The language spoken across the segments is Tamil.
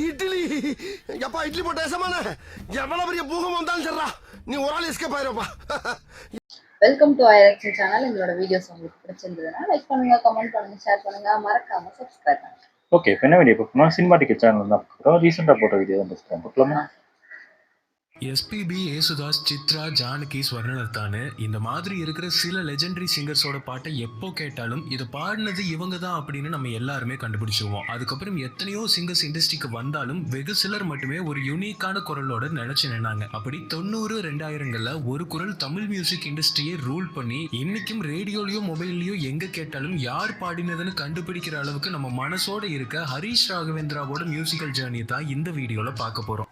இட்லி எப்பா இட்லி போட்ட ஏசமான எவ்வளவு பெரிய பூகம் வந்தாலும் சரிடா நீ ஒரு ஆள் எஸ்கேப் ஆயிருப்பா. வெல்கம் டு ஐரக்ஷன் சேனல். எங்களோட வீடியோஸ் உங்களுக்கு பிடிச்சிருந்ததுன்னா லைக் பண்ணுங்க, கமெண்ட் பண்ணுங்க, ஷேர் பண்ணுங்க, மறக்காம சப்ஸ்கிரைப் பண்ணுங்க. ஓகே, இப்போ என்ன வீடியோ பார்க்கணும்? சினிமாட்டிக் சேனல் தான் பார்க்குறோம். ரீசெண்டாக போட்ட வீடியோ தான் பார்க்கலாமா? எஸ்பிபி, ஏசுதாஸ், சித்ரா, ஜானகி, ஸ்வர்ணலதான்னு இந்த மாதிரி இருக்கிற சில லெஜெண்டரி சிங்கர்ஸோட பாட்டை எப்போ கேட்டாலும் இதை பாடினது இவங்க தான் அப்படின்னு நம்ம எல்லாருமே கண்டுபிடிச்சிருவோம். அதுக்கப்புறம் எத்தனையோ சிங்கர்ஸ் இண்டஸ்ட்ரிக்கு வந்தாலும் வெகு சிலர் மட்டுமே ஒரு யூனிக்கான குரலோட நினைச்சு நின்னாங்க. அப்படி 90, 2000ங்கள்ல ஒரு குரல் தமிழ் மியூசிக் இண்டஸ்ட்ரியை ரூல் பண்ணி இன்னைக்கும் ரேடியோலயோ மொபைல்லயோ எங்க கேட்டாலும் யார் பாடினதுன்னு கண்டுபிடிக்கிற அளவுக்கு நம்ம மனசோட இருக்க ஹரிஷ் ராகவேந்திராவோட மியூசிக்கல் ஜேர்னி தான் இந்த வீடியோல பார்க்க போறோம்.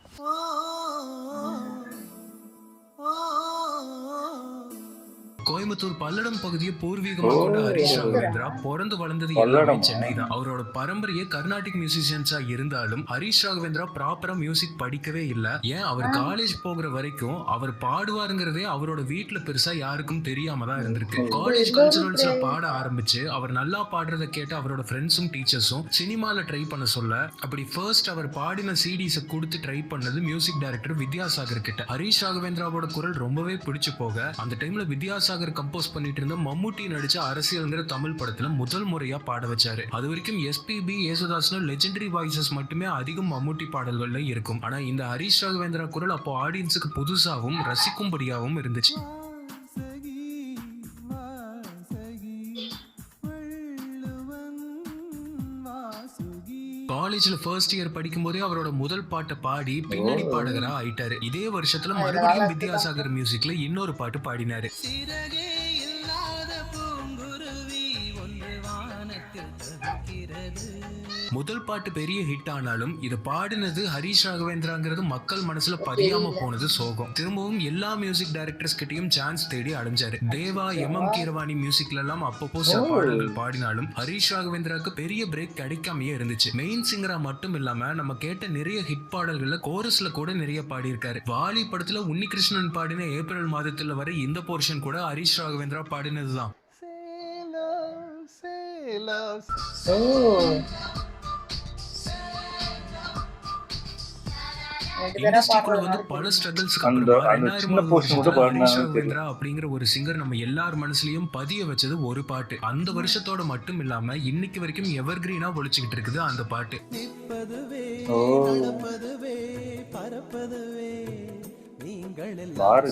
கோயம்புத்தூர் பல்லடம் பகுதியை பூர்வீகமாக கொண்ட ஹரிஷ் ராகவேந்திரா பிறந்து வளர்ந்தது எல்லாமே சென்னை தான். அவரோட பரம்பரையே கர்நாடிக் மியூசிஷியன்ஸா இருந்தாலும் ஹரிஷ் ராகவேந்திரா ப்ராப்பரா மியூசிக் படிக்கவே இல்லை. ஏன் அவர் காலேஜ் போகிற வரைக்கும் அவர் பாடுவாருங்கிறதே அவரோட வீட்டுல பெருசா யாருக்கும் தெரியாம தான் இருந்திருக்கு. காலேஜ் கல்ச்சுரல்ஸ்ல பாட ஆரம்பிச்சு அவர் நல்லா பாடுறத கேட்டு அவரோட ஃப்ரெண்ட்ஸும் டீச்சர்ஸும் சினிமால ட்ரை பண்ண சொல்ல அப்படி ஃபர்ஸ்ட் அவர் பாடின சிடிஸை கொடுத்து ட்ரை பண்ணது மியூசிக் டைரக்டர் வித்யாசாகர் கிட்ட. ஹரிஷ் ராகவேந்திராவோட குரல் ரொம்பவே பிடிச்சு போக அந்த டைம்ல வித்யாசாகர் கம்போஸ் பண்ணிட்டு இருந்த மம்முட்டி நடிச்ச அரசியல்ங்கிற தமிழ் படத்துல முதல் முறையா பாட வச்சாரு. அது வரைக்கும் எஸ்பிபி, ஏசுதாஸ்னு லெஜெண்டரி வாய்ஸஸ் மட்டுமே அதிகம் மம்முட்டி பாடல்கள்ல இருக்கும். ஆனா இந்த ஹரிஷ் ராகவேந்திரா குரல் அப்போ ஆடியன்ஸுக்கு புதுசாகவும் ரசிக்கும்படியாகவும் இருந்துச்சு. காலேஜ்ல ஃபர்ஸ்ட் இயர் படிக்கும் போதே அவரோட முதல் பாட்டை பாடி பின்னணி பாடகரா ஆயிட்டாரு. இதே வருஷத்துல மறுபடியும் வித்யாசாகர் மியூசிக்ல இன்னொரு பாட்டு பாடினாரு. முதல் பாட்டு பெரிய ஹிட் ஆனாலும் இதை பாடினது ஹரிஷ் ராகவேந்திராங்கிறது மக்கள் மனசுல பதியாம போனது சோகம். திரும்பவும் எல்லா மியூசிக் டைரக்டர்ஸ் கிட்டையும் சான்ஸ் தேடி அடைஞ்சாரு. தேவா, எம் கீரவாணி மியூசிக்ல எல்லாம் அப்பப்போ சில பாடல்கள் பாடினாலும் ஹரிஷ் ராகவேந்திராவுக்கு பெரிய பிரேக் கிடைக்காமயே இருந்துச்சு. மெயின் சிங்கரா மட்டும் இல்லாம நம்ம கேட்ட நிறைய ஹிட் பாடல்கள்ல கோரஸ்ல கூட நிறைய பாடியிருக்காரு. வாலி படத்துல உன்னிகிருஷ்ணன் பாடின ஏப்ரல் மாதத்துல வர இந்த போர்ஷன் கூட ஹரிஷ் ராகவேந்திரா பாடினதுதான். இண்டஸ்ட்ரிக்குள்ள வந்து பல ஸ்ட்ரகிள்ஸ்க்கு அப்புறமா அப்படிங்கிற ஒரு சிங்கர் நம்ம எல்லார் மனசுலயும் பதிய வச்சது ஒரு பாட்டு. அந்த வருஷத்தோட மட்டும் இல்லாம இன்னைக்கு வரைக்கும் எவர்கிரீனா ஒழிச்சுக்கிட்டு இருக்குது அந்த பாட்டு.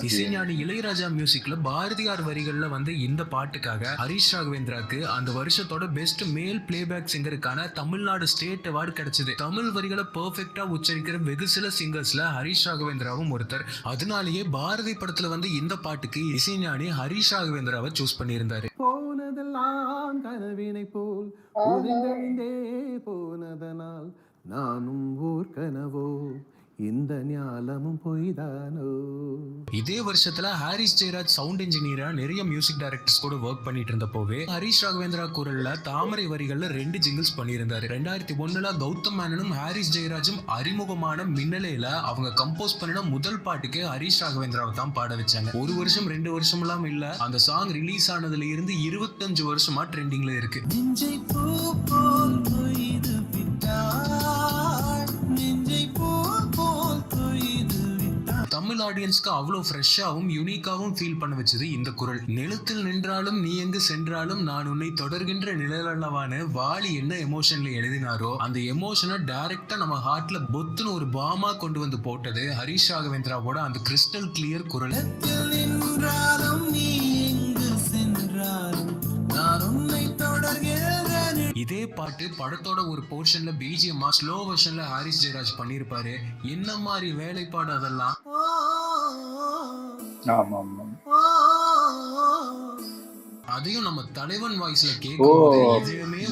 இசைஞானி இளையராஜா மியூசிக்ல பாரதியார் வரிகள்ல வந்து இந்த பாட்டுக்காக ஹரிஷ் ராகவேந்திராக்கு அந்த வருஷத்தோட பெஸ்ட் மேல் பிளேபேக் சிங்கருக்கான தமிழ்நாடு ஸ்டேட் அவார்டு கிடைச்சது. தமிழ் வரிகளை பெர்ஃபெக்ட்டா உச்சரிக்கிற வெகு சில சிங்கர்ஸ்ல ஹரிஷ் ராகவேந்திராவும் ஒருத்தர். அதனாலேயே பாரதி படத்துல வந்து இந்த பாட்டுக்கு இசைஞானி ஹரிஷ் ராகவேந்திராவை சூஸ் பண்ணியிருந்தாரு. போனதெல்லாம் கனவினை போல் போனதனால் நானும் ஊர் கனவோ இந்த ஞாலமும் பொய்தானோ. இதே வருஷத்துல ஹாரிஸ் ஜெயராஜ் சவுண்ட் இன்ஜினியரா நிறைய மியூசிக் டைரக்டர்ஸ் கூட ஒர்க் பண்ணிட்டு இருந்தப்போவே ஹரிஷ் ராகவேந்திரா குரல்ல தாமரை வரிகள்ல 2 ஜிங்கிள்ஸ் பண்ணியிருந்தாரு. 2001ல கௌதம் மேனனும் ஹாரிஸ் ஜெயராஜும் அறிமுகமான மின்னலையில அவங்க கம்போஸ் பண்ணின முதல் பாட்டுக்கு ஹரிஷ் ராகவேந்திராவை தான் பாட வச்சாங்க. 1 வருஷம் 2 வருஷம் எல்லாம் இல்ல, அந்த சாங் ரிலீஸ் ஆனதுல இருந்து 25 வருஷமா ட்ரெண்டிங்ல இருக்கு. தமிழ் ஆடியன்ஸ்க்கு அவ்வளோ ஃப்ரெஷ்ஷாகவும் யூனிக்காகவும் ஃபீல் பண்ண வச்சது இந்த குரல். நிலத்தில் நின்றாலும் நீ எங்கு சென்றாலும் நான் உன்னை தொடர்கின்ற நிழலல்லவான வாலி என்ன எமோஷன்ல எழுதினாரோ அந்த எமோஷனை டைரக்டா நம்ம ஹார்ட்ல பொத்துன்னு ஒரு பாமா கொண்டு வந்து போட்டது ஹரிஷ் ராகவேந்திராவோட அந்த கிறிஸ்டல் கிளியர் குரல். இதே பாட்டு படத்தோட ஒரு போர்ஷன்ல பிஜிஎம்மா ஸ்லோ வெர்ஷன்ல ஹாரிஸ் ஜெயராஜ் பண்ணிருப்பாரு. என்ன மாதிரி வேலைப்பாடு அதெல்லாம். அதையும் நம்ம தலைவன் வாய்ஸ்ல கேட்கும்போது எதுவுமே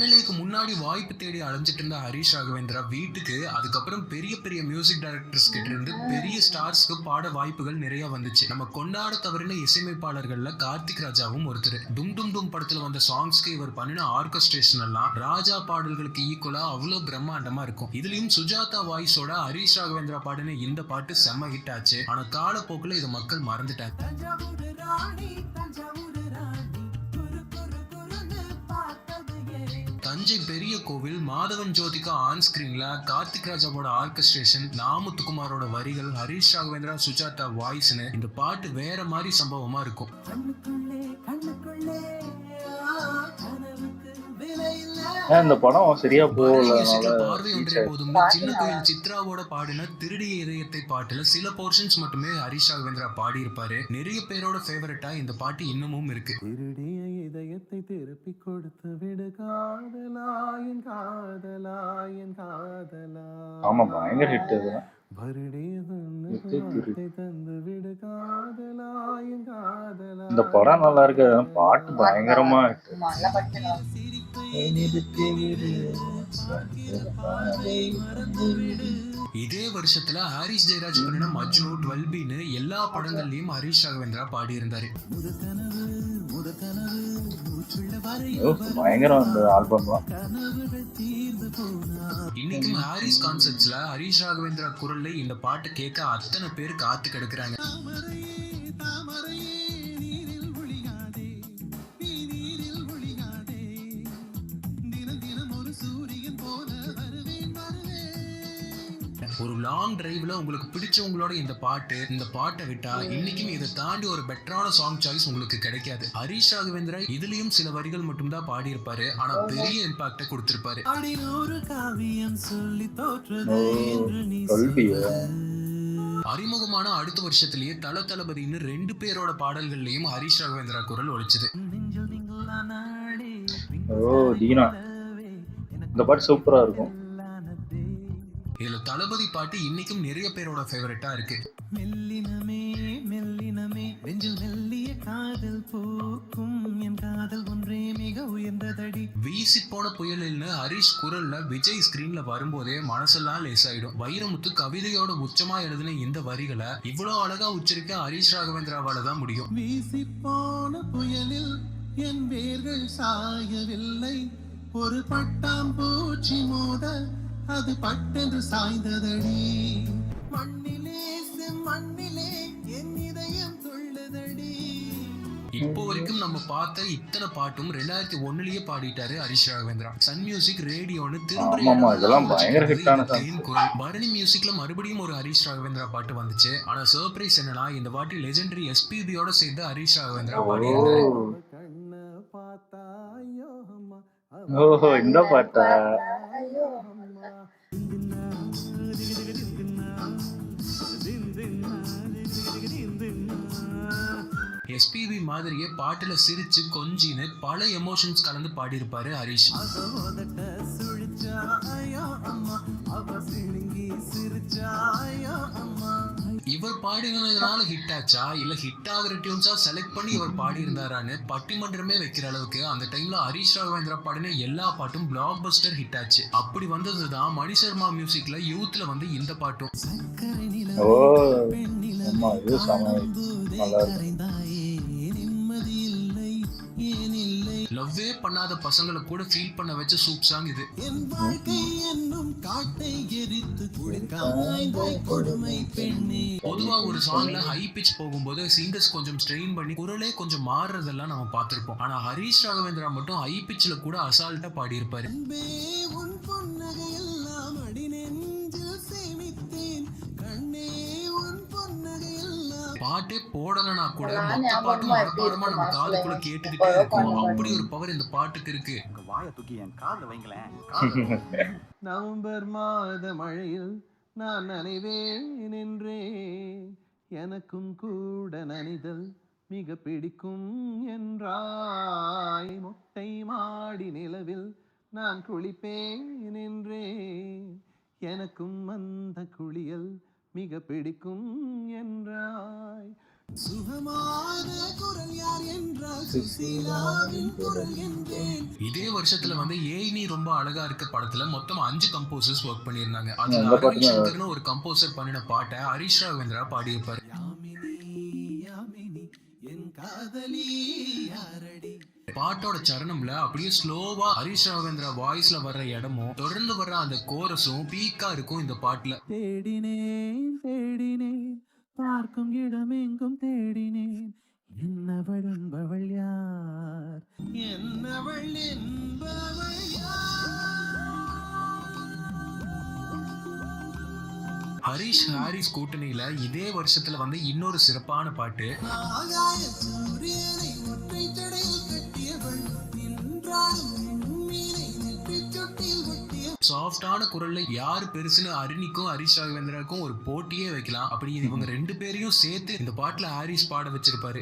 எம்எல்ஏக்கு முன்னாடி வாய்ப்பு தேடி அலைஞ்சிட்டு இருந்த ஹரிஷ் ராகவேந்திரா வீட்டுக்கு அதுக்கப்புறம் பெரிய பெரிய மியூசிக் டைரக்டர்ஸ் கிட்ட இருந்து பெரிய ஸ்டார்ஸ்க்கு பாட வாய்ப்புகள் நிறைய வந்துச்சு. நம்ம கொண்டாட தவறின இசையமைப்பாளர்கள்ல கார்த்திக் ராஜாவும் ஒருத்தர். டும் டும் டும் படத்துல வந்த சாங்ஸ்க்கு இவர் பண்ணின ஆர்கெஸ்ட்ரேஷன் எல்லாம் ராஜா பாடல்களுக்கு ஈக்குவலா அவ்வளவு பிரம்மாண்டமா இருக்கும். இதுலயும் சுஜாதா வாய்ஸோட ஹரிஷ் ராகவேந்திரா பாடின இந்த பாட்டு செம்ம ஹிட் ஆச்சு. ஆனா காலப்போக்குல இதை மக்கள் மறந்துட்டாங்க. தஞ்சை பெரிய கோவில் மாதவன் ஜோதிகா ஆன் ஸ்கிரீன்ல கார்த்திக் ராஜாவோட ஆர்கெஸ்ட்ரேஷன், நாமுத்துக்குமாரோட வரிகள், ஹரிஷ் ராகவேந்திரா சுஜாதா வாய்ஸ்னு இந்த பாட்டு வேற மாதிரி சம்பவமா இருக்கும். இந்த படம் சரியா போகல. பார்வை ஒன்றே போதும் சின்ன கோயில் சித்ராவோட பாடின திருடிய இதயத்தை பாட்டுல சில போர்ஷன்ஸ் மட்டுமே ஹரிஷ் ராகவேந்திரா பாடி இருப்பாரு. நிறைய பேரோட ஃபேவரட்டா இந்த பாட்டு இன்னமும் இருக்கு. திருடிய இதயத்தை திருப்பி கொடுத்து விடு காதலா என் காதலா என் காதலா. ஆமா, பயங்கர ஹிட் அது. தந்து விடு காதலா என் காதலா. இந்த படம் நல்லா இருக்கு, பாட்டு பயங்கரமா இருக்கு. நல்ல பாட்டு. இதே வருஷத்துல ஹாரிஸ் ஜெயராஜ் பண்ணின மஜ்னு, 12 எல்லா படங்கள்லயும் ஹரிஷ் ராகவேந்திரா பாடி இருந்தாரு. பயங்கரம் இந்த ஆல்பம்லாம். இன்னைக்கும் ஹாரிஸ் கான்சர்ட்ஸ்ல ஹரிஷ் ராகவேந்திரா குரல்ல இந்த பாட்டு கேட்க அத்தனை பேர் காத்து கிடக்குறாங்க. ஒரு லாங் டிரைவ்ல உங்களுக்கு பிடிச்சவங்களோட இந்த பாட்டை விட்டா இன்னைக்கும் இதை தாண்டி ஒரு பெட்டரான சாங் சாய்ஸ் உங்களுக்கு கிடைக்காது. ஹரிஷ் ராகவேந்திரா இதுலயும் சில வரிகள் மட்டும் தான் பாடி இருப்பாரு, ஆனா பெரிய இம்பாக்ட கொடுத்திருப்பாரு. அறிமுகமான அடுத்த வருஷத்திலேயே தளபதின்னு 2 பேரோட பாடல்கள்லயும் ஹரிஷ் ராகவேந்திரா குரல் ஒலிச்சது. தீனா இந்த பாட்டு சூப்பரா இருக்கும். இதுல தளபதி பாட்டு இன்னைக்கும் நிறைய பேரோட ஃபேவரட்டா இருக்கு. மெல்லினமே மெல்லினமே நெஞ்சில் மெல்லிய காதல் போக்கும் என் காதல் ஒன்றே மிக உயர்ந்ததடி. வீசி போன புயலில்னு ஹரிஷ் குரல்ல விஜய் ஸ்கிரீன்ல வரும்போதே மனசெல்லாம் லேசாயிடும். வைரமுத்து கவிதையோட உச்சமா எழுதின இந்த வரிகளை இவ்வளவு அழகா உச்சரிக்க ஹரிஷ் ராகவேந்திராவால தான் முடியும். வீசி போன புயலில் என் வேர்கள் சாயவில்லை, ஒரு பட்டாம்பூச்சி மோத அது பட்டென்று சாய்ந்ததடி, மண்ணிலே மண்ணிலே என் இதயம் துள்ளதடி. இப்போ வரைக்கும் நம்ம பார்த்த இத்தனை பாட்டும் 2001லயே பாடிட்டாரு ஹரிஷ் ராகவேந்திரா. சன் மியூசிக், ரேடியோன்னு பரணி மியூசிக்ல மறுபடியும் ஒரு ஹரிஷ் ராகவேந்திரா பாட்டு வந்துச்சு. ஆனா சர்ப்ரைஸ் என்னன்னா இந்த வாட்டி லெஜெண்டரி எஸ்பிபியோட சேர்ந்து ஹரிஷ் ராகவேந்திரா பாடியிருந்தாரு. இந்த பாட்டா எஸ்பிபி மாதிரியே பாட்டுல சிரிச்சு கொஞ்சின்னு பல எமோஷன்ஸ் கலந்து பாடியிருப்பாரு ஹரிஷ். இவர் பாடினதுனால ஹிட் ஆச்சா இல்ல ஹிட் ஆகிற டியூன்ஸா செலக்ட் பண்ணி இவர் பாடி இருந்தாரான்னு பட்டிமன்றமே வைக்கிற அளவுக்கு அந்த டைம்ல ஹரிஷ் ராகவேந்திரா பாடின எல்லா பாட்டும் பிளாக் பஸ்டர் ஹிட் ஆச்சு. அப்படி வந்ததுதான் மணி சர்மா மியூசிக்ல யூத்ல வந்து இந்த பாட்டும். லவ்வே பண்ணாத பசங்களை கூட ஃபீல் பண்ண வச்ச சூப் சாங் இது. பொதுவா ஒரு சாங்ல ஹை பிச் போகும்போது சிங்கர்ஸ் கொஞ்சம் ஸ்ட்ரெயின் பண்ணி குரலே கொஞ்சம் மாறுறதெல்லாம் நம்ம பார்த்திருப்போம். ஆனா ஹரிஷ் ராகவேந்திரா மட்டும் ஹை பிச்ல கூட அசால்ட்டா பாடி இருப்பாரு. பாட்டே போடலனா கூட மொத்த பாட்டும் மனப்பாடமா நம்ம காதுக்குள்ள கேட்டுக்கிட்டே இருக்கும். அப்படி ஒரு பவர் இந்த பாட்டுக்கு இருக்கு. நவம்பர் மாத மழையில் நான் நனைவேன் என்றே, எனக்கும் கூட நனைதல் மிக பிடிக்கும் என்றாய். மொட்டை மாடி நிலவில் நான் குளிப்பேன் என்றே, எனக்கும் அந்த குளியல் மிக பிடிக்கும் என்றாய். சுகமான குரல் யார் என்றால் இதே வருஷத்துல வந்து ஏய் நீ ரொம்ப அழகா இருக்க படத்துல மொத்தம் 5 கம்போசர்ஸ் ஒர்க் பண்ணியிருந்தாங்க. அதுல அந்த அரவிந்த் பாட்டுல சங்கர்னு ஒரு கம்போசர் பண்ணின பாட்டை ஹரிஷ் ராகவேந்திரா பாடியிருப்பாரு. பாட்டோட சரணம்ல அப்படியே ஸ்லோவா ஹரிஷ் ராகவேந்திரா வாய்ஸ்ல வர்ற இடமும் தொடர்ந்து வர்ற அந்த கோரஸும் பீக்கா இருக்கும் இந்த பாட்டுல. தேடினேன் தேடினேன் பார்க்கும் இடமெங்கும் தேடினேன் என்னவள் என்பவள் யார் என்னவள் என்பவள் ஹரிஷ் ஹாரிஸ் கூட்டணியில இதே வருஷத்துல வந்து இன்னொரு சிறப்பான பாட்டு சாஃப்டான குரல்ல யாரு பெருசுன்னு அருணிக்கும் ஹரிஷ் ராகவேந்திராவுக்கும் ஒரு போட்டியே வைக்கலாம். அப்படி இவங்க 2 பேரையும் சேர்த்து இந்த பாட்டுல ஹாரிஸ் பாட வச்சிருப்பாரு.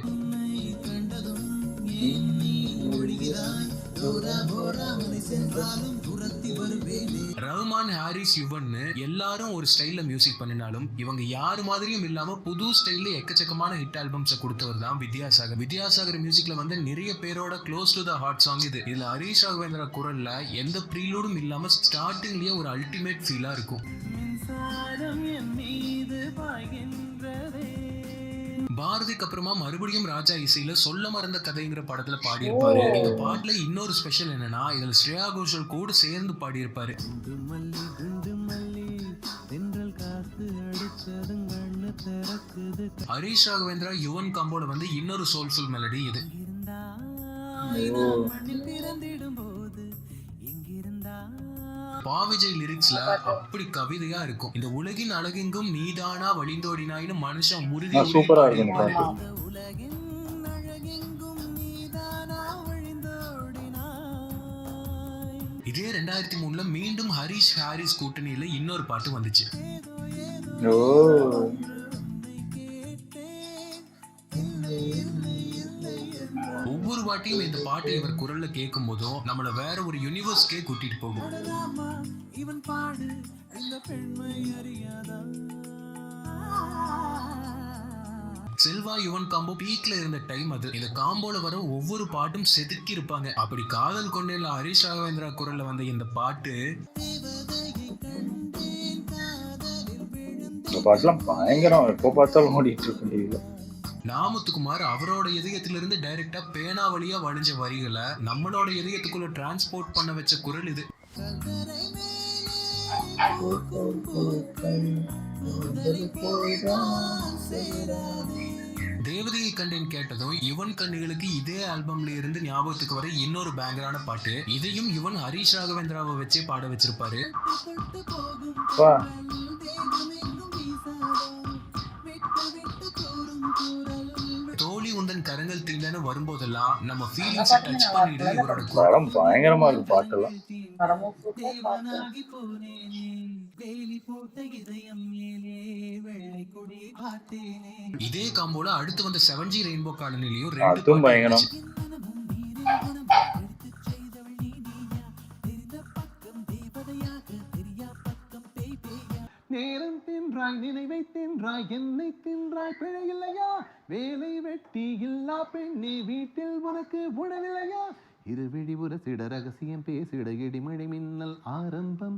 ரஹ்மான் ஹாரிஸ் யுவன் எல்லாரும் ஒரு ஸ்டைல்ல மியூசிக் பண்ணினாலும் இவங்க யாரு மாதிரியும் இல்லாம புது ஸ்டைல்ல எக்கச்சக்கமான ஹிட் ஆல்பம்ஸை கொடுத்தவர் தான் வித்யாசாகர். வித்யாசாகர் மியூசிக்ல வந்து நிறைய பேரோட close to the heart song இது. இதுல ஹரிஷ் ராகவேந்திரா குரல்ல எந்த ப்ரீலோடும் இல்லாம ஸ்டார்டிங்லயே ஒரு அல்டிமேட் ஃபீலா இருக்கும். பாரதிக்கு அப்புறமா மறுபடியும் ராஜா இசையில சொல்ல மறந்த கதைங்கிற படத்துல பாடியிருப்பாரு. இந்த பாட்டுல இன்னொரு ஸ்பெஷல் என்னன்னா இதுல ஸ்ரேயா கோஷல் கூட சேர்ந்து பாடியிருப்பாரு. ஹரிஷ் ராகவேந்திரா யுவன் காம்போல வந்து இன்னொரு சோல்ஃபுல் மெலடி இது. பாவிஜய் லிரிக்ஸ்ல அப்படி கவிதையா இருக்கும். இந்த உலகின் அழகெங்கும் நீதானா வழிந்தோடினாயின்னு மனுஷன் முருகி சூப்பரா இருக்கும் பாட்டு. இதே 2003ல மீண்டும் ஹரிஷ் ஹாரிஸ் கூட்டணியில இன்னொரு பாட்டு வந்துச்சு. ஒவ்வொரு வாட்டியும் இந்த பாட்டு இவர் குரல்ல கேட்கும் போதும் நம்மள வேற ஒரு யூனிவர்ஸ்க்கே கூட்டிட்டு போகும். செல்வா யுவன் காம்போ பீக்ல இருந்த டைம் அது. இந்த காம்போல வர ஒவ்வொரு பாட்டும் செதுக்கி இருப்பாங்க. அப்படி காதல் கொண்டேல ஹரிஷ் ராகவேந்திரா குரல்ல வந்த இந்த பாட்டு இந்த பாட்டுலாம் பயங்கரம். எப்போ பார்த்தாலும் ஓடிட்டு இருக்கு. நாமுத்துக்குமார் அவரோட இதயத்திலிருந்து டைரக்டா பேனா வழியா வழிஞ்ச வரிகளை நம்மளோட இதயத்துக்குள்ள டிரான்ஸ்போர்ட் பண்ண வச்ச குரல் இது. தேவதையை கண்டேன் கேட்டதும் யுவன் கண்ணுகளுக்கு இதே ஆல்பம்ல இருந்து ஞாபகத்துக்கு வர இன்னொரு பேங்கரான பாட்டு. இதையும் யுவன் ஹரிஷ் ராகவேந்திராவை வச்சே பாட வச்சிருப்பாரு. தோழி உந்தன் கரங்கள் தீண்டன்னு வரும்போதெல்லாம் நம்ம ஃபீலிங்ஸை டச் பண்ணிட்டு இவரோட படம் பயங்கரமா இருக்கு பாட்டெல்லாம். இதே காம்போல அடுத்து வந்த 7G ரெயின்போ காலனிலையும் 2 அதுவும் பயங்கரம். நேரம் தின்றாய் நினைவை தின்றாய் என்னை தின்றாய் பிழையில்லையா வேலை வெட்டி இல்லா பெண்ணே வீட்டில் உனக்கு உணவில்லையா இருவிழி உரசிட ரகசியம் பேசிட இடிமழை மின்னல் ஆரம்பம்.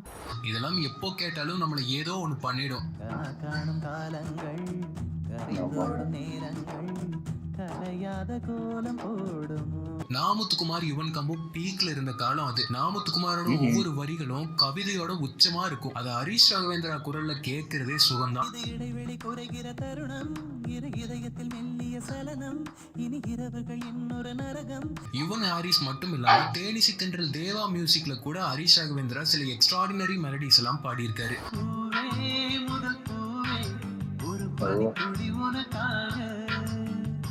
இதெல்லாம் எப்போ கேட்டாலும் நம்மள ஏதோ ஒண்ணு பண்ணிடும். காணும் காலங்கள் கரைந்தோடும் நேரங்கள் கரையாத கோலம் போடும். நாமுத்துக்குமார் யுவன் காம்போ பீக்ல இருந்த காலம் அது. நாமுத்துக்குமாரோட ஒவ்வொரு வரிகளும் கவிதையோட உச்சமா இருக்கும். அது ஹரிஷ் ராகவேந்திரா குரல்ல கேட்கறதே சுகம்தான். இடைவெளி குறைகிற தருணம் இதயத்தில் மெல்லிய சலனம் இனி இரவுகள் இன்னொரு நரகம். யுவன் ஹாரிஸ் மட்டும் இல்லாம தேனிசி தென்றல் தேவா மியூசிக்ல கூட ஹரிஷ் ராகவேந்திரா சில எக்ஸ்ட்ராடினரி மெலடிஸ் எல்லாம் பாடியிருக்காரு.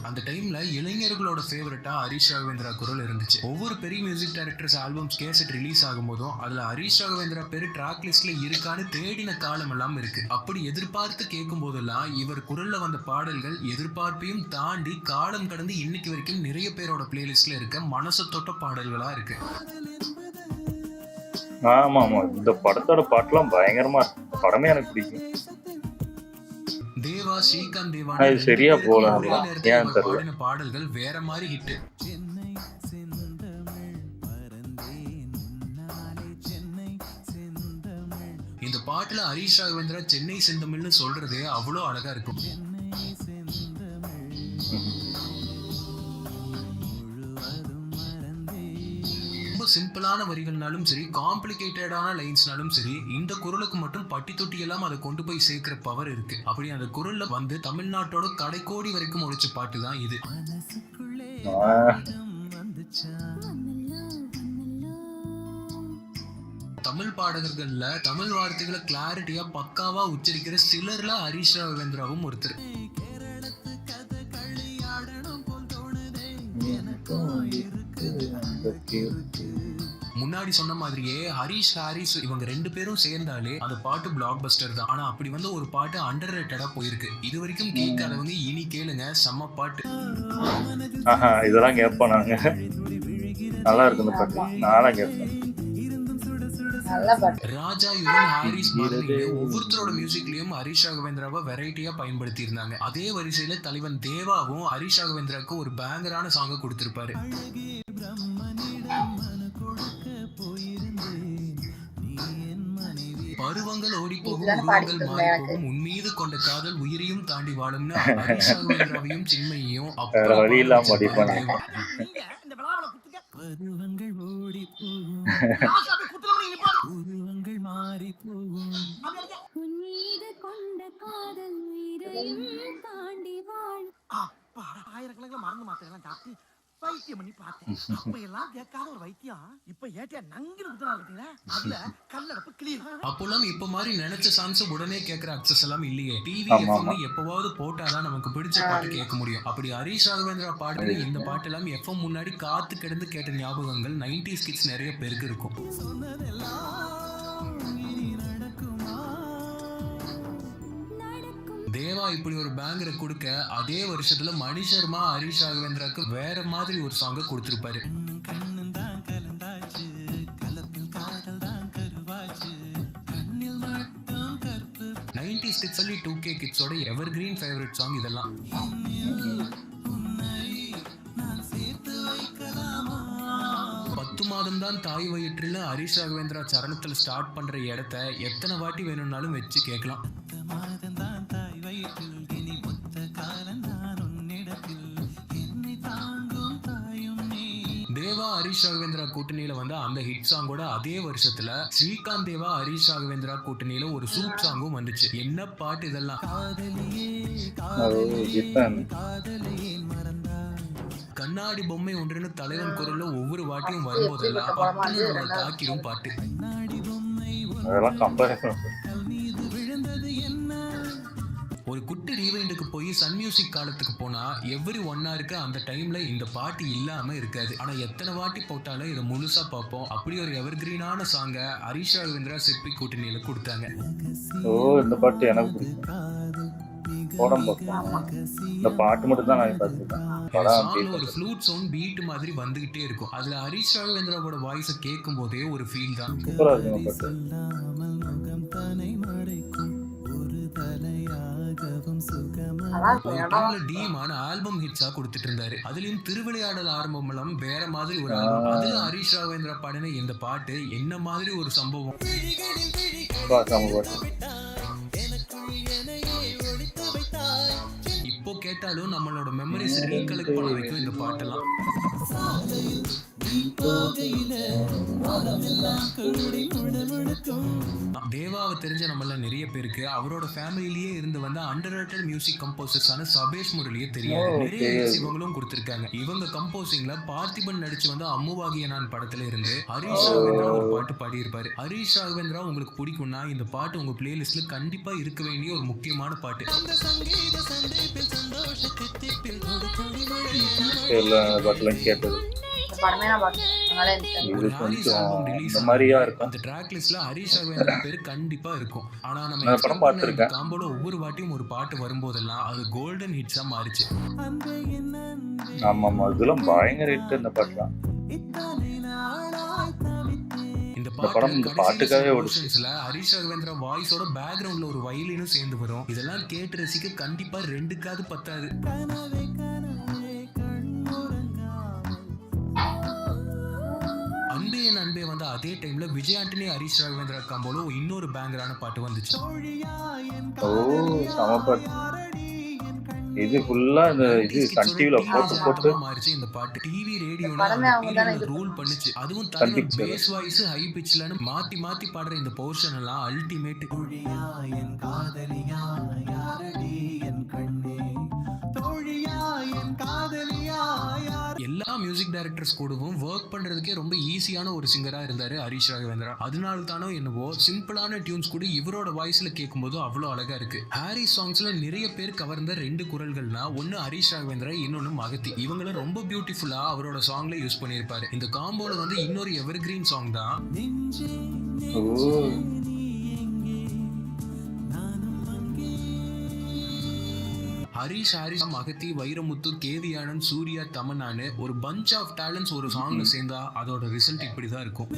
அந்த டைம்ல இளைஞர்களோட ஃபேவரட்டா ஹரிஷ் ராகவேந்திரா குரல் இருந்துச்சு. ஒவ்வொரு பெரிய music directors albums cassette release ஆகும் போதும் அதுல ஹரிஷ் ராகவேந்திரா பேரு ட்ராக் லிஸ்ட்ல இருக்கான்னு தேடின காலம் எல்லாம் இருக்கு. அப்படி எதிர்பார்த்து கேட்கும் போதெல்லாம் இவர் குரல்ல வந்த பாடல்கள் எதிர்பார்ப்பையும் தாண்டி காலம் கடந்து இன்னைக்கு வரைக்கும் நிறைய பேரோட பிளேலிஸ்ட்ல இருக்க மனசு தொட்ட பாடல்களா இருக்கு. ஆமா ஆமா, இந்த படத்தோட பாட்டுலாம் பயங்கரமா இருக்கு. படமே எனக்கு பிடிக்கும். தேவா ஸ்ரீகாந்த் தேவா சரியா போல பாடின பாடல்கள் வேற மாதிரி ஹிட். இந்த பாட்டுல ஹரிஷ் ராகவேந்திரா சென்னை செந்தமிழ்னு சொல்றதே அவ்வளோ அழகா இருக்கும். சிம்பிளான வரிகள்னாலும் சரி, காம்ப்ளிகேட்டடான லைன்ஸ்னாலும் சரி, இந்த குரலுக்கு மட்டும் பட்டி தொட்டி எல்லாம் அதை கொண்டு போய் சேர்க்கிற பவர் இருக்கு. அப்படி அந்த குரல்ல வந்து தமிழ்நாட்டோட கடைக்கோடி வரைக்கும் ஒழிச்ச பாட்டு தான் இது. தமிழ் பாடகர்கள்ல தமிழ் வார்த்தைகளை கிளாரிட்டியா பக்காவா உச்சரிக்கிற சிலர்ல ஹரிஷ் ராகவேந்திராவும் ஒருத்தர். முன்னாடி சொன்ன மாதிரியே ஹரிஷ் ஹாரிஸ் இவங்க 2 பேரும் சேர்ந்தாலே அந்த பாட்டு பிளாக் பஸ்டர் தான். ஆனா அப்படி வந்து ஒரு பாட்டு அண்டர் ரேட்டடா போயிருக்கு. இது வரைக்கும் கேட்காதவங்க இனி கேளுங்க, செம்ம பாட்டு. இதெல்லாம் கேட்போம் நாங்க, நல்லா இருக்கு இந்த பாட்டு, நானும் கேட்பேன். ராஜா யுவன் ஹாரிஸ் மாதிரி ஒவ்வொருத்தரோட மியூசிக்லயும் ஹரிஷ் ராகவேந்திராவை வெரைட்டியா பயன்படுத்தி இருந்தாங்க. அதே வரிசையில தலைவன் தேவாவும் ஹரிஷ் ராகவேந்திராவுக்கு ஒரு பேங்கரான சாங்க கொடுத்திருப்பாரு. பருவங்கள் ஓடி போகும், உருவங்கள் மாறி போகும், உன் மீது கொண்ட காதல் உயிரையும் தாண்டி வாழும்னு ஹரிஷ் ராகவேந்திராவையும் சின்மையையும் வழி இல்லாம அடிப்பாங்க. பருவங்கள் ஓடி போகும், உருவங்கள் மாறி போகும், உன் மீது கொண்ட காதல் உயிரையும் தாண்டி வாழும். ஆயிரக்கணக்கில் மறந்து மாத்திரம் சாப்பிட்டு வைத்தியம் பண்ணி பார்த்தேன். அப்ப எல்லாம் கேட்காத ஒரு வைத்தியம் இப்ப ஏட்டியா நங்கின குத்துனா அதுல கல்லடப்பு கிளியர். அப்போலாம் இப்ப மாதிரி நினைச்ச சாங்ஸ் உடனே கேட்கிற அக்சஸ் எல்லாம் இல்லையே. டிவி எஃப்எம் எப்பவாவது போட்டாதான் நமக்கு பிடிச்ச பாட்டு கேட்க முடியும். அப்படி ஹரிஷ் ராகவேந்திரா பாடுற இந்த பாட்டு எல்லாம் எஃப்எம் முன்னாடி காத்து கிடந்து கேட்ட ஞாபகங்கள் 90s கிட்ஸ் நிறைய பேருக்கு இருக்கும். தேவா இப்படி ஒரு பேங்கரை கொடுக்க அதே வருஷத்துல மணி சர்மா ஹரிஷ் ராகவேந்திராக்கு வேற மாதிரி ஒரு சாங்க கொடுத்திருப்பாரு. 90s கிட்ஸ் சொல்லி 2K கிட்ஸோட எவர் கிரீன் ஃபேவரட் சாங் இதெல்லாம். 10 மாதம் தான் தாய் வயிற்றில் ஹரிஷ் ராகவேந்திரா சரணத்துல ஸ்டார்ட் பண்ற இடத்த எத்தனை வாட்டி வேணும்னாலும் வச்சு கேட்கலாம். தேவா ஹரிஷ் ராகவேந்திரா கூட்டணியில வந்து அந்த ஹிட் சாங்கோட அதே வருஷத்துல ஸ்ரீகாந்த் தேவா ஹரிஷ் ராகவேந்திரா கூட்டணியில ஒரு சூப் சாங்கும் வந்துச்சு. என்ன பாட்டு இதெல்லாம்! கண்ணாடி பொம்மை ஒன்றுன்னு தலைவன் குரல்ல ஒவ்வொரு வாட்டியும் வரும்போதெல்லாம் பட்டுன்னு தாக்கிடும் பாட்டு. ஒரு குட்டி ரீவைண்டுக்கு போய் சன் மியூசிக் காலத்துக்கு போனா எவ்ரி 1 ஹவருக்கு அந்த டைம்ல இந்த பாட்டு இல்லாம இருக்காது. ஆனா எத்தனை வாட்டி போட்டாலும் இதை முழுசா பார்ப்போம். அப்படி ஒரு எவர் கிரீனான சாங்க ஹரிஷ் ராகவேந்திரா சிற்பி கூட்டணியில கொடுத்தாங்க. இந்த பாட்டு எனக்கு இந்த பாட்டு மட்டும் தான் நான் பார்த்துருக்கேன். ஒரு ஃப்ளூட் சவுண்ட் பீட் மாதிரி வந்துகிட்டே இருக்கும். அதுல ஹரிஷ் ராகவேந்திராவோட வாய்ஸை கேட்கும் போதே ஒரு ஃபீல் தான். சூப்பரா இருக்கும். ஆல்பம் ஹிட்ஸா கொடுத்துட்டு இருந்தாரு. அதுலயும் திருவிளையாடல் ஆரம்பம் எல்லாம் வேற மாதிரி ஒரு ஆல்பம். அதுல ஹரிஷ் ராகவேந்திரா பாடின இந்த பாட்டு என்ன மாதிரி ஒரு சம்பவம். இப்போ கேட்டாலும் நம்மளோட மெமரிஸ் ரீகலெக்ட் பண்ண வைக்கும் இந்த பாட்டெல்லாம். தேவாவை தெரிஞ்ச நம்மள நிறைய பேருக்கு அவரோட ஃபேமிலிலேயே இருந்து வந்த அண்டர்ரேட்டட் மியூசிக் கம்போசர்ஸான சபேஷ் முரளியே தெரியாது. நிறைய இவங்களும் கொடுத்திருக்காங்க. இவங்க கம்போசிங்ல பார்த்திபன் நடிச்சு வந்த அம்முவாகிய நான் படத்துல இருந்து ஹரிஷ் ராகவேந்திரா ஒரு பாட்டு பாடியிருப்பாரு. ஹரிஷ் ராகவேந்திரா உங்களுக்கு பிடிக்கும்னா இந்த பாட்டு உங்க பிளேலிஸ்ட்ல கண்டிப்பா இருக்க வேண்டிய ஒரு முக்கியமான பாட்டு. அந்த ட்ராக் லிஸ்ட்ல ஹரிஷ் ராகவேந்திரா பேரு கண்டிப்பா இருக்கும். ஆனா நம்ம படம் பார்த்திருக்கேன். காம்போல ஒவ்வொரு வாட்டியும் ஒரு பாட்டு வரும்போதெல்லாம் அது கோல்டன் ஹிட்ஸா மாறிச்சு. ஆமாமா, இதெல்லாம் பயங்கர ஹிட் இந்த பாட்டுலாம். இந்த பாட்டுக்காகவே ஓடிச்சுல ஹரிஷ் ராகவேந்திரா வாய்ஸோட பேக்ரவுண்ட்ல ஒரு வயலினும் சேர்ந்து வரும். இதெல்லாம் கேட்டு ரசிக்க கண்டிப்பா 2 காது பத்தாது. அன்பே என் அன்பே வந்த அதே டைம்ல விஜய் ஆண்டனி ஹரிஷ் ராகவேந்திரா காம்போல இன்னொரு பேங்கரான பாட்டு வந்துச்சு. செம பாட்டு. இது ஃபுல்லா இந்த இது சன் டிவில போட்டு மாறிச்சு இந்த பாட்டு. டிவி ரேடியோல படமே அவங்க தானே இது ரூல் பண்ணுச்சு. அதுவும் தலைவர் பேஸ் வாய்ஸ் ஹை பிட்ச்லன்னு மாத்தி மாத்தி பாடுற இந்த போர்ஷன் எல்லாம் அல்டிமேட். என் காதலியா யாரடி என் கண்ணே தோழியா என் காதலியா. எல்லா மியூசிக் டைரக்டர்ஸ் கூடவும் ஒர்க் பண்றதுக்கே ரொம்ப ஈஸியான ஒரு சிங்கரா இருந்தாரு ஹரிஷ் ராகவேந்திரா. அதனால தானோ என்னவோ சிம்பிளான டியூன்ஸ் கூட இவரோட வாய்ஸ்ல கேட்கும்போது அவ்வளோ அழகா இருக்கு. ஹாரிஸ் சாங்ஸ்ல நிறைய பேர் கவர்ந்த 2 குரல்கள்னா ஒன்னு ஹரிஷ் ராகவேந்திரா, இன்னொன்னு மகத்தி. இவங்களும் ரொம்ப பியூட்டிஃபுல்லா அவரோட சாங்ல யூஸ் பண்ணியிருப்பாரு. இந்த காம்போல வந்து இன்னொரு எவர்கிரீன் சாங் தான் ஹரிஷ் மகத்தி, வைரமுத்து, கேவி ஆனந்த், சூர்யா, தமன்னான்னு ஒரு பஞ்ச் ஆஃப் டேலண்ட்ஸ் ஒரு சாங்ல சேர்ந்தா அதோட ரிசல்ட் இப்படிதான் இருக்கும்.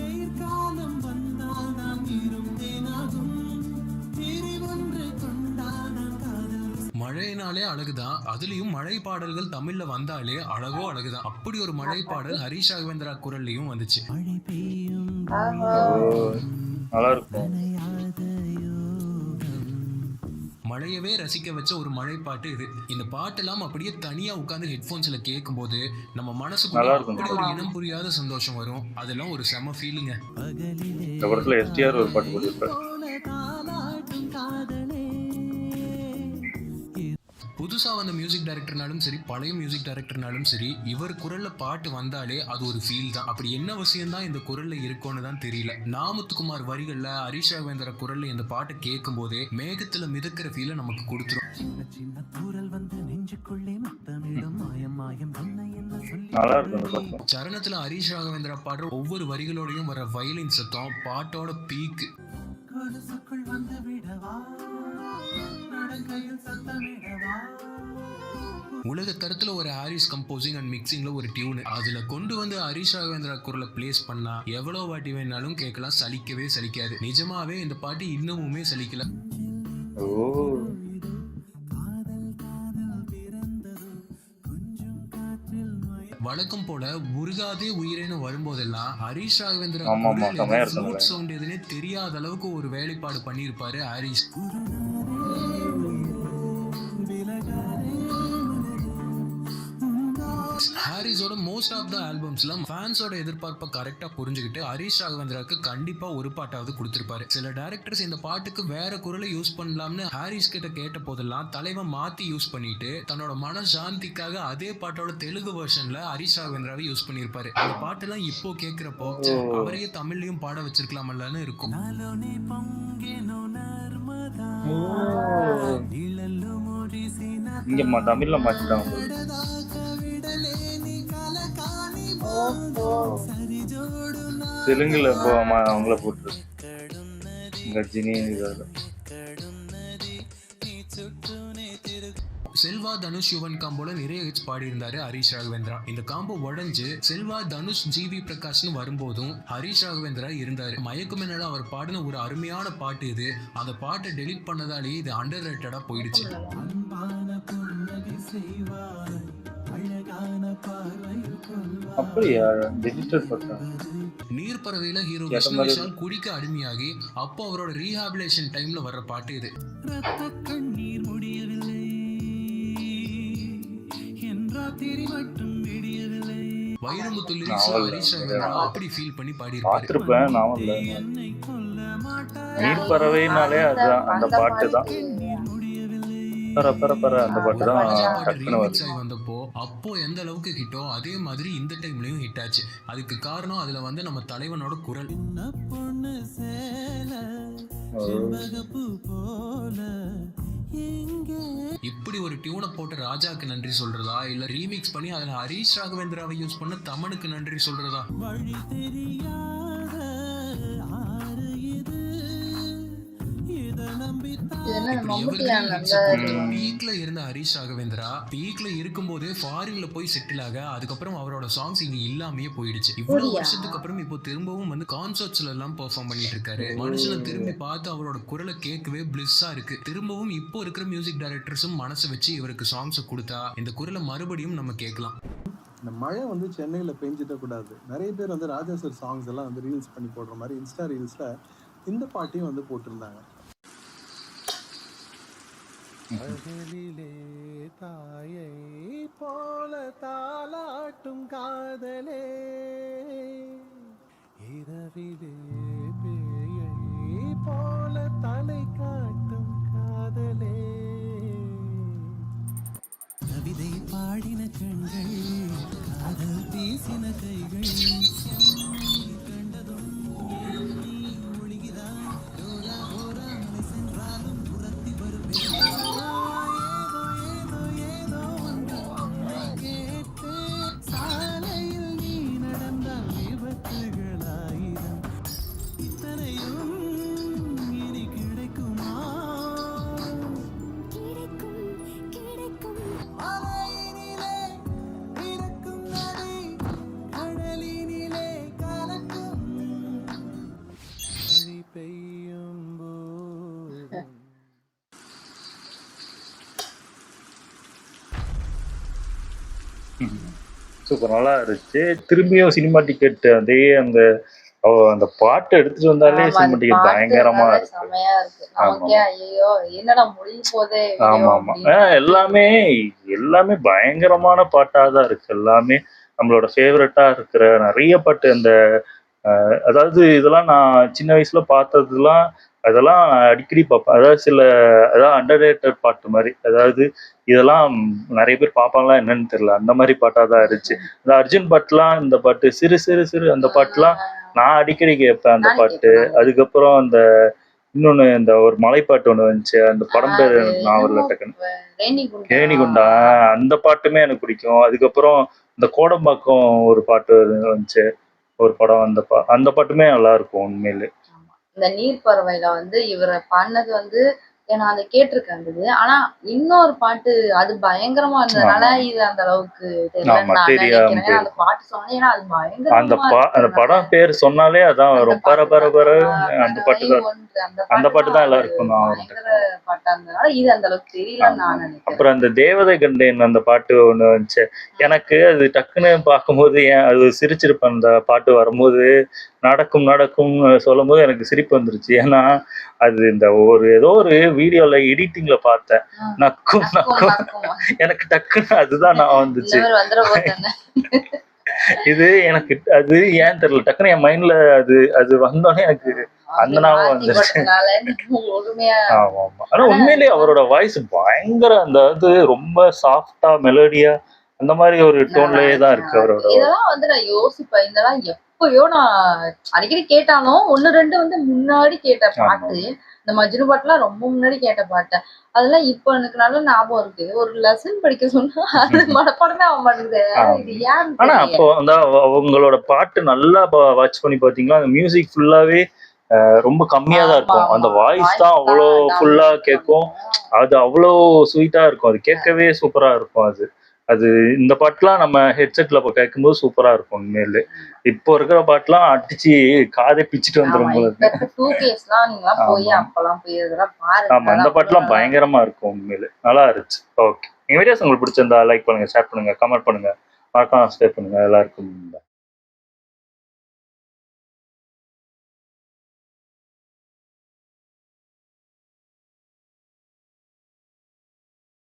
மழைனாலே அழகுதான், அதுலயும் மழை பாடல்கள் தமிழ்ல வந்தாலே அழகோ அழகுதான். அப்படி ஒரு மழை பாடல் ஹரிஷ் ராகவேந்திரா குரல்லையும் வந்துச்சு. நல்லா இருக்கும். மழையவே ரசிக்க வச்ச ஒரு மழை பாட்டு இது. இந்த பாட்டெல்லாம் அப்படியே தனியா உட்கார்ந்து ஹெட்போன்ஸ்ல கேட்கும்போது நம்ம மனசுக்குள்ள அப்படி ஒரு இனம் புரியாத சந்தோஷம் வரும். அதெல்லாம் ஒரு செம ஃபீலிங்க. இந்த படத்துல எஸ்டிஆர் ஒரு பாட்டு போட்டிருப்பாரு. புதுசா வந்த மியூசிக் டைரக்டர்னாலும் சரி, பழைய மியூசிக் டைரக்டர்னாலும் சரி, இவர் குரல்ல பாட்டு வந்தாலே அது ஒரு ஃபீல் தான். அப்படி என்ன விஷயம் தான் இந்த குரல்ல இருக்கும்னு தான் தெரியல. நாமுத்துக்குமார் வரிகள்ல ஹரிஷ் ராகவேந்திரா குரல்ல இந்த பாட்டு கேட்கும் போதே மேகத்துல மிதக்கிற ஃபீலை நமக்கு கொடுத்துரும். சரணத்துல ஹரிஷ் ராகவேந்திரா பாடுற ஒவ்வொரு வரிகளோடையும் வர வயலின் சத்தம் பாட்டோட பீக். உலக தரத்துல ஒரு ஹாரிஸ் கம்போசிங் அண்ட் மிக்சிங்ல ஒரு டியூன் அதுல கொண்டு வந்து ஹரிஷ் ராகவேந்திரா குரலை பிளேஸ் பண்ணா எவ்வளவு வாட்டி வேணாலும் கேட்கலாம், சலிக்கவே சலிக்காது. நிஜமாவே இந்த பாட்டு இன்னமுமே சலிக்கல. வழக்கம் போல முருகாதே உயிரேன்னு வரும்போதெல்லாம் ஹரிஷ் ராகவேந்திரா சவுண்ட் எதுனே தெரியாத அளவுக்கு ஒரு வேலைப்பாடு பண்ணியிருப்பாரு ஹரிஷ். ஹாரிஸோட மோஸ்ட் ஆஃப் த ஆல்பம்ஸ்ல ஃபேன்ஸோட எதிர்பார்ப்பை கரெக்டா புரிஞ்சுக்கிட்டு ஹரிஷ் ராகவேந்திராக்கு கண்டிப்பா ஒரு பாட்டாவது கொடுத்திருப்பாரு. சில டைரக்டர்ஸ் இந்த பாட்டுக்கு வேற குரலை யூஸ் பண்ணலாம்னு ஹாரிஸ் கிட்ட கேட்ட போதெல்லாம் தலைவன் மாத்தி யூஸ் பண்ணிட்டு தன்னோட மன சாந்திக்காக அதே பாட்டோட தெலுங்கு வெர்ஷன்ல ஹரிஷ் ராகவேந்திராவை யூஸ் பண்ணிருப்பாரு. அந்த பாட்டெல்லாம் இப்போ கேட்கிறப்போ அவரையே தமிழ்லயும் பாட வச்சிருக்கலாமல்லன்னு இருக்கும். இங்க தமிழ்ல மாத்திட்டாங்க. தெலுங்குல அவங்கள போட்டு கஜினி. செல்வா தனுஷ் யுவன் காம்போல நிறைய ஹிட்ஸ் பாடி இருந்தாரு ஹரிஷ் ராகவேந்திரா. இந்த காம்போ உடஞ்சு செல்வா தனுஷ் ஜிவி பிரகாஷ்னு வரும்போதும் ஹரிஷ் ராகவேந்திரா இருந்தாரு. மயக்குமெனல அவர் பாடின ஒரு அருமையான பாட்டு இது. அந்த பாட்டை டெலிட் பண்ணதாலேயே இது அண்டர் ரேட்டடா போயிடுச்சு. அப்படியா டிஜிட்டல் போட்டா நீர்பறவையில ஹீரோ விஷ்ணு குடிக்க அடிமையாகி அப்போ அவரோட ரீஹாபிலேஷன் டைம்ல வர்ற பாட்டு இது. கண்ணீர் முடியவில்லை என்றா திரி மட்டும் விடியவில்லை. வைரமுத்து லிரிக்ஸ்ல ஹரிஷ் ராகவேந்திரா அப்படி ஃபீல் பண்ணி பாடி இருப்பாரு. நீர்பறவைனாலே அதுதான் அந்த பாட்டு தான். அந்த பாட்டு தான் வந்தப்போ அப்போ எந்த அளவுக்கு ஹிட்டோ அதே மாதிரி இந்த டைம்லயும் ஹிட் ஆச்சு. அதுக்கு காரணம் அதுல வந்து நம்ம தலைவனோட குரல். இப்படி ஒரு டியூனை போட்டு ராஜாக்கு நன்றி சொல்றதா இல்ல ரீமிக்ஸ் பண்ணி அதுல ஹரிஷ் ராகவேந்திராவை யூஸ் பண்ண தமனுக்கு நன்றி சொல்றதா? பீக்ல இருந்த ஹரிஷ் ராகவேந்திரா பீக்ல இருக்கும் போதே ஃபாரின்ல போய் செட்டில் ஆக அதுக்கப்புறம் அவரோட சாங்ஸ் இங்க இல்லாமயே போயிடுச்சு. இவ்வளவு வருஷத்துக்கு அப்புறம் இப்போ திரும்பவும் வந்து கான்சர்ட்ஸ்ல எல்லாம் பெர்ஃபார்ம் பண்ணிட்டு இருக்காரு. மனுஷனை திரும்பி பார்த்து அவரோட குரலை கேட்கவே பிளிஸ்ஸா இருக்கு. திரும்பவும் இப்போ இருக்கிற மியூசிக் டைரக்டர்ஸும் மனசை வச்சு இவருக்கு சாங்ஸ் கொடுத்தா இந்த குரலை மறுபடியும் நம்ம கேட்கலாம். இந்த மழை வந்து சென்னையில் பெஞ்சிட கூடாது. நிறைய பேர் வந்து ராஜா சார் சாங்ஸ் எல்லாம் வந்து ரீல்ஸ் பண்ணி போடுற மாதிரி இன்ஸ்டா ரீல்ஸில் இந்த பாட்டையும் வந்து போட்டிருந்தாங்க. அகலிலே தாயை போல தாலாட்டும் காதலே, இரவிலே பேயை போல தலை காட்டும் காதலே. கவிதை பாடின கண்கள், காதல் பேசின கைகள், என்னை கண்டதும் நீ ஒழுகிறாய். ஓரா ஓராமலை சென்றாலும் புறத்தி வருவேன். ஏதோ ஏதோ ஒன்று உன்னை கேட்டு, சாலையில் நீ நடந்தால் விபத்துகளாயிரம். இத்தனையும் இனி கிடைக்குமா? கிடைக்கும் கிடைக்கும். மலையினிலே பிறக்கும் நதி, கடலினிலே கலக்கும். மழை பெய்யும் போதும் சூப்பர், நல்லா இருந்துச்சு. திரும்பியும் சினிமா டிக்கெட் அதே அந்த அந்த பாட்டு எடுத்துட்டு வந்தாலே ஆமா, சினிமா அந்த டிக்கெட் பாட்டு பயங்கரமா நல்லா இருக்கும். செமையா இருக்கு. ஆமா நமக்கே ஐயோ என்னடா முடிய போதே video ஆமா ஆமா அப்படின்னு. எல்லாமே எல்லாமே பயங்கரமான பாட்டா தான் இருக்கு. எல்லாமே நம்மளோட ஃபேவரட்டா இருக்கிற நிறைய பாட்டு. அந்த அதாவது இதெல்லாம் நான் சின்ன வயசுல பார்த்ததுலாம் அதெல்லாம் அடிக்கடி பார்ப்பேன். அதாவது சில அதாவது அண்டர் ரேட்டட் பாட்டு மாதிரி. அதாவது இதெல்லாம் நிறைய பேர் பார்ப்பாங்களா என்னன்னு தெரியல. அந்த மாதிரி பாட்டா தான் இருந்துச்சு. இந்த அர்ஜுன் பாட்டுலாம், இந்த பாட்டு சிறு சிறு சிறு அந்த பாட்டுலாம் நான் அடிக்கடி கேட்பேன் அந்த நானும் பாட்டு. கேட்பேன். அதுக்கப்புறம் அந்த இன்னொன்னு இந்த ஒரு மலைப்பாட்டு ஒண்ணு வந்துச்சு. அந்த படம் பேர் அது நான் என்னமோ வரல டக்குன்னு. ரேணிகுண்டா. கேணிகுண்டா அந்த பாட்டுமே எனக்கு பிடிக்கும். அதுக்கப்புறம் இந்த கோடம்பாக்கம் ஒரு பாட்டு வந்துச்சு, ஒரு படம். அந்த பாட்டுமே நல்லா இருக்கும் உண்மையிலே. ஆமா. இந்த நீர்ப்பறவையில வந்து இவரை பாடினது வந்து நான் அதை கேட்டிருக்கேன் இது. ஆனா இன்னொரு பாட்டு அது பயங்கரமா இருந்ததுனால ஆமா இது அந்த அளவுக்கு தெரியலன்னு ஆமா நான் தெரியாம நினைக்கிறேன். அந்த போயிருக்கும். பாட்டு சொன்னேன் ஏன்னா அது அந்த பயங்கரமா அந்த இருக்கிறதுனால படம் பேர் சொன்னாலே அதான் அந்த வரும். பர பாட்டு பர தான். பர அந்த பாட்டு பறவை தான். ஒன்று அந்த அந்த பாட்டு பாட்டு தான் தான் அது எல்லாருக்கும் நான் பயங்கர பாட்டா இருந்ததுனால இது அந்த அளவுக்கு தெரியலன்னு ஆமா நான் ஆமா. நினைக்கிறேன். அப்புறம் அந்த தேவதை கண்டேன் அந்த பாட்டு ஒண்ணு வந்துச்சு. எனக்கு அது டக்குன்னு பார்க்கும்போது ஏன் அது சிரிச்சிருப்பேன். அந்த பாட்டு வரும்போது நடக்கும் நடக்கும் சொல்லும்போது எனக்கு சிரிப்பு வந்துருச்சு. ஏன்னா அது இந்த ஒரு ஏதோ ஒரு வீடியோல எடிட்டிங்ல பார்த்தேன். நக்கும் நக்கும் நக்கும் நக்கும் எனக்கு டக்குன்னு அதுதான் நான் இந்த வந்துச்சு. மாதிரி வந்துட போதானே. இது எனக்கு அது ஏன் தெரியல, டக்குன்னு என் மைண்ட்ல அது அது வந்தோடனே எனக்கு அந்த அப்படி ஞாபகம் மாத்தி வந்துருச்சு. போட்டதுனால முழுமையா. ஆமா ஆமா. ஆனா உண்மையிலேயே அவரோட வாய்ஸ் பயங்கர அந்த அது ரொம்ப சாஃப்டா மெலோடியா அந்த மாதிரி ஒரு டோன்லயே தான் இருக்கு அவரோட voice. இதெல்லாம் வந்து நான் யோசிப்பேன். இதெல்லாம் எப்பயோ நான் அடிக்கடி கேட்டாலும் ஒண்ணு ரெண்டு வந்து முன்னாடி கேட்ட ஆமா பாட்டு. இந்த மஜ்னு பாட்டுலாம் ரொம்ப முன்னாடி கேட்ட பாட்டு. அதெல்லாம் இப்ப எனக்கு நல்ல ஞாபகம் இருக்கு. ஒரு லெசன் படிக்க சொன்னா அது மனப்பாடமே ஆக மாட்டேங்குது. இது ஆமா. ஏன்னு ஆனா தெரியல. அப்போ அந்த அவங்களோட பாட்டு நல்லா வாட்ச் பண்ணி பாத்தீங்களா, அந்த மியூசிக் ஃபுல்லாவே ரொம்ப கம்மியா தான் ஆமா இருக்கும். அந்த ஆமா வாய்ஸ் வாய்ஸ் தான் தான் அவ்வளோ ஃபுல்லா டாமினேட் கேட்கும். பண்ணும். அது அவ்வளோ ஸ்வீட்டா இருக்கும். அது கேட்கவே சூப்பரா இருக்கும். அது அது இந்த பாட்டுலாம் நம்ம ஹெட்செட்ல கேட்கும்போது சூப்பரா இருக்கும் உண்மையிலே. இப்போ இருக்கிற பாட்டுலாம் அடிச்சு காதை பிச்சுட்டு ஆமா வந்துரும் போல இப்ப இருக்கு. இருக்க 2Ks போய் ஆமா அப்பெல்லாம் போய் இதெல்லாம் பாருங்க. ஆமா. அது அந்த அவ்வளவு பாட்டுலாம் நல்லா பயங்கரமா இருக்கும் உண்மையிலே. நல்லா இருந்துச்சு. ஓகே. எங்க வீடியோஸ் உங்களுக்கு பிடிச்சிருந்தா லைக் பண்ணுங்க, ஷேர் பண்ணுங்க, கமெண்ட் பண்ணுங்க, மறக்காம சப்ஸ்கிரைப் பண்ணுங்க. எல்லாருக்கும்